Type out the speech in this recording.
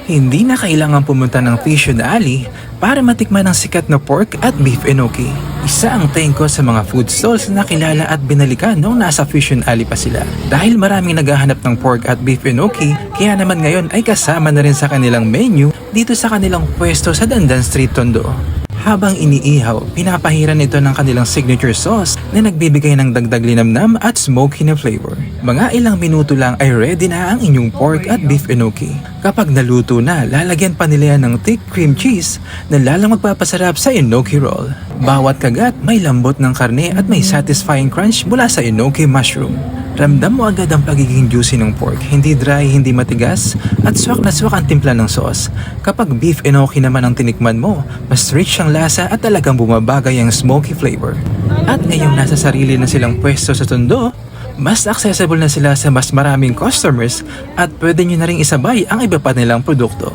Hindi na kailangan pumunta ng Fusion Alley para matikman ang sikat na pork at beef enoki. Isa ang tengko sa mga food stalls na kilala at binalikan noong nasa Fusion Alley pa sila. Dahil maraming naghahanap ng pork at beef enoki, kaya naman ngayon ay kasama na rin sa kanilang menu dito sa kanilang pwesto sa Dandan Street, Tondo. Habang iniihaw, pinapahiran ito ng kanilang signature sauce na nagbibigay ng dagdag linamnam at smoky na flavor. Mga ilang minuto lang ay ready na ang inyong pork at beef enoki. Kapag naluto na, lalagyan pa nila yan ng thick cream cheese na lalang magpapasarap sa enoki roll. Bawat kagat may lambot ng karne at may satisfying crunch mula sa enoki mushroom. Ramdam mo agad ang pagiging juicy ng pork, hindi dry, hindi matigas, at swak na swak ang timpla ng sauce. Kapag beef enoki naman ang tinikman mo, mas rich ang lasa at talagang bumabagay ang smoky flavor. At ngayong nasa sarili na silang pwesto sa Tondo, mas accessible na sila sa mas maraming customers at pwede nyo na ring isabay ang iba pa nilang produkto.